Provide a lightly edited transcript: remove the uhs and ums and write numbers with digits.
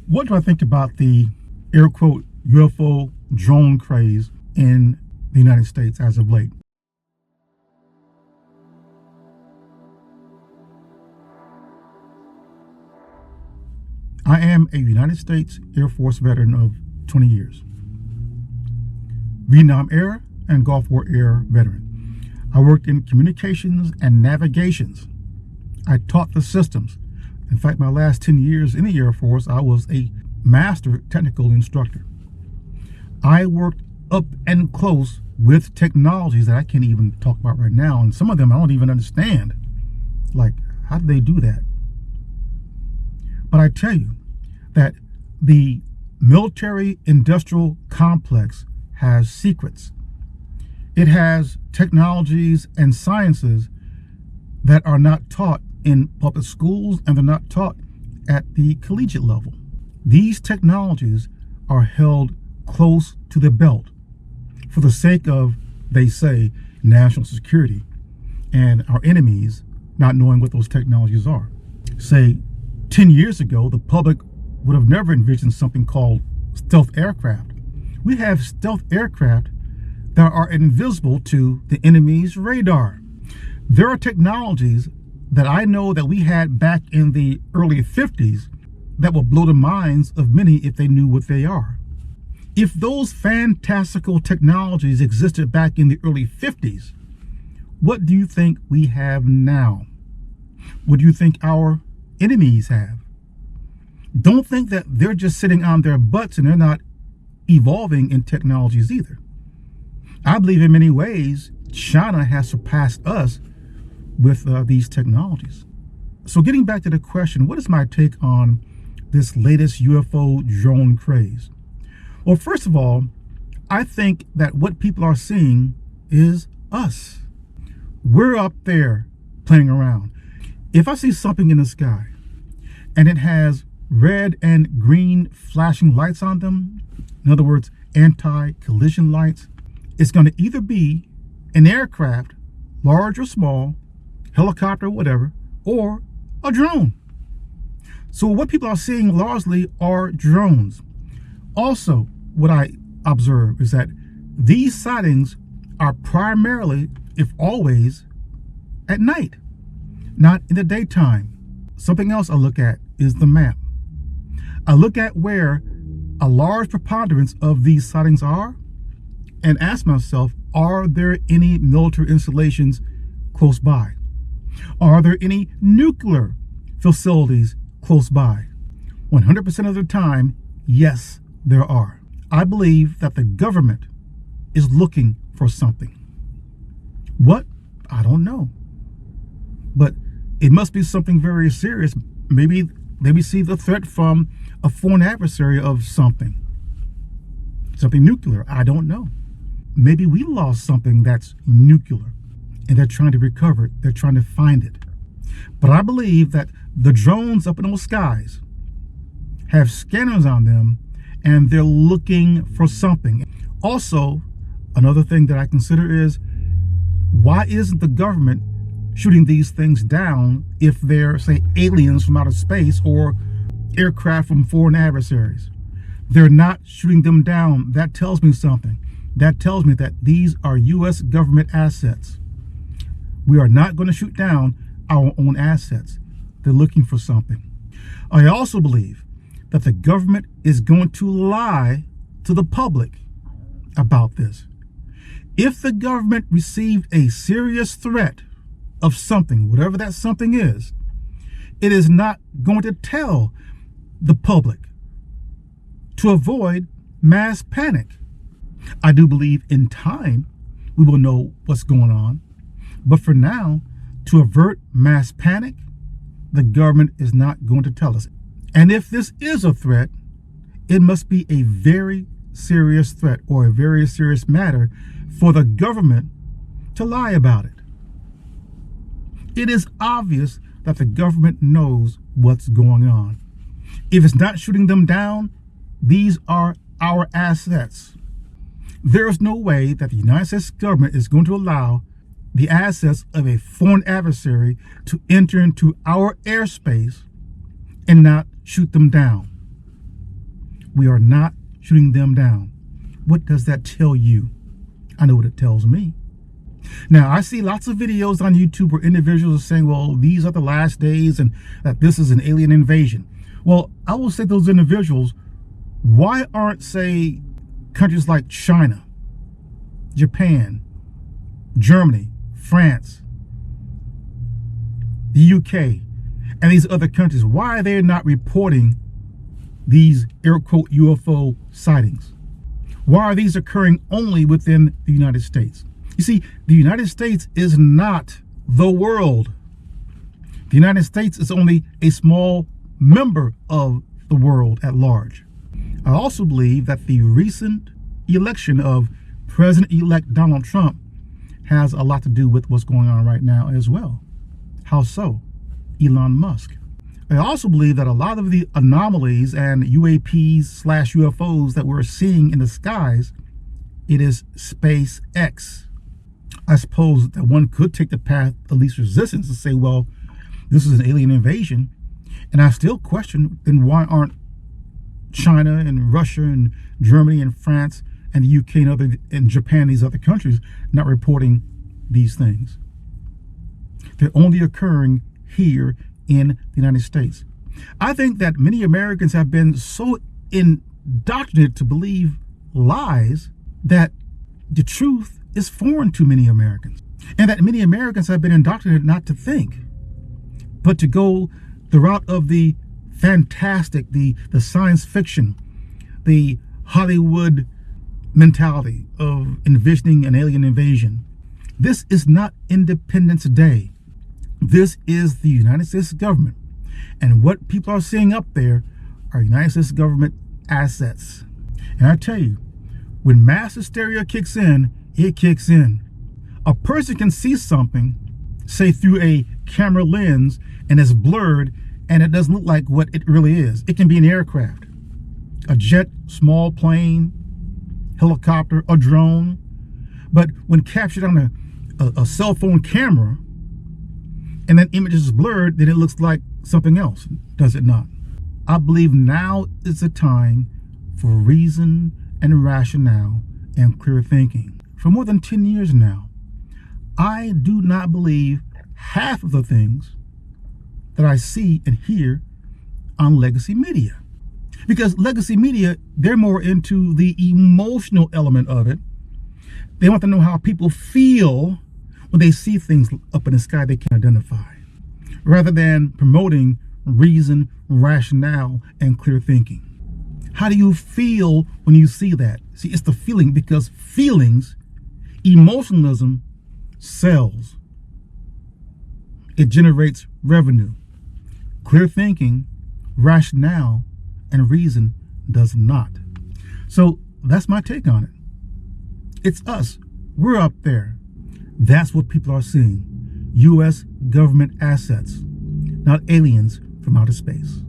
What do I think about the air quote UFO drone craze in the United States as of late? I am a United States Air Force veteran of 20 years. Vietnam Air and Gulf War Air veteran. I worked in communications and navigations. I taught the systems. In fact, my last 10 years in the Air Force, I was a master technical instructor. I worked up and close with technologies that I can't even talk about right now, and some of them I don't even understand. Like, how did they do that? But I tell you that the military-industrial complex has secrets. It has technologies and sciences that are not taught in public schools, and they're not taught at the collegiate level. These technologies are held close to the belt for the sake of, they say, national security and our enemies not knowing what those technologies are. Say, 10 years ago, the public would have never envisioned something called stealth aircraft. We have stealth aircraft that are invisible to the enemy's radar. There are technologies that I know that we had back in the early 50s that will blow the minds of many if they knew what they are. If those fantastical technologies existed back in the early 50s, what do you think we have now? What do you think our enemies have? Don't think that they're just sitting on their butts and they're not evolving in technologies either. I believe in many ways, China has surpassed us with these technologies. So getting back to the question, what is my take on this latest UFO drone craze? Well, first of all, I think that what people are seeing is us. We're up there playing around. If I see something in the sky and it has red and green flashing lights on them, in other words, anti-collision lights, it's going to either be an aircraft, large or small, helicopter, whatever, or a drone. So what people are seeing largely are drones. Also, what I observe is that these sightings are primarily, if always, at night, not in the daytime. Something else I look at is the map. I look at where a large preponderance of these sightings are and ask myself, are there any military installations close by? Are there any nuclear facilities close by? 100% of the time, yes, there are. I believe that the government is looking for something. What? I don't know. But it must be something very serious. Maybe they receive the threat from a foreign adversary of something nuclear. I don't know. Maybe we lost something that's nuclear and they're trying to recover it. They're trying to find it. But I believe that the drones up in those skies have scanners on them and they're looking for something. Also, another thing that I consider is, why isn't the government shooting these things down if they're, say, aliens from outer space or aircraft from foreign adversaries? They're not shooting them down. That tells me something. That tells me that these are U.S. government assets. We are not going to shoot down our own assets. They're looking for something. I also believe that the government is going to lie to the public about this. If the government received a serious threat of something, whatever that something is, it is not going to tell the public to avoid mass panic. I do believe in time we will know what's going on, but for now, to avert mass panic, the government is not going to tell us. And if this is a threat, it must be a very serious threat or a very serious matter for the government to lie about it. It is obvious that the government knows what's going on. If it's not shooting them down, these are our assets. There is no way that the United States government is going to allow the assets of a foreign adversary to enter into our airspace and not shoot them down. We are not shooting them down. What does that tell you? I know what it tells me. Now, I see lots of videos on YouTube where individuals are saying, well, these are the last days and that this is an alien invasion. Well, I will say those individuals, why aren't, say, countries like China, Japan, Germany, France, the UK, and these other countries, why are they not reporting these air quote UFO sightings? Why are these occurring only within the United States? You see, the United States is not the world. The United States is only a small member of the world at large. I also believe that the recent election of President-elect Donald Trump has a lot to do with what's going on right now as well. How so? Elon Musk. I also believe that a lot of the anomalies and UAPs/UFOs that we're seeing in the skies, it is SpaceX. I suppose that one could take the path of least resistance and say, well, this is an alien invasion. And I still question, then why aren't China and Russia and Germany and France and the UK and Japan, these other countries, not reporting these things? They're only occurring here in the United States. I think that many Americans have been so indoctrinated to believe lies that the truth is foreign to many Americans, and that many Americans have been indoctrinated not to think, but to go the route of the fantastic, the science fiction, the Hollywood mentality of envisioning an alien invasion. This is not Independence Day. This is the United States government. And what people are seeing up there are United States government assets. And I tell you, when mass hysteria kicks in, it kicks in. A person can see something, say through a camera lens, and it's blurred, and it doesn't look like what it really is. It can be an aircraft, a jet, small plane, helicopter, a drone. But when captured on a cell phone camera, and that image is blurred, then it looks like something else, does it not? I believe now is the time for reason and rationale and clear thinking. For more than 10 years now, I do not believe half of the things that I see and hear on legacy media. Because legacy media, they're more into the emotional element of it. They want to know how people feel when they see things up in the sky they can't identify, rather than promoting reason, rationale, and clear thinking. How do you feel when you see that? See, it's the feeling, because feelings, emotionalism, sells. It generates revenue. Clear thinking, rationale, and reason does not. So that's my take on it. It's us. We're up there. That's what people are seeing. U.S. government assets, not aliens from outer space.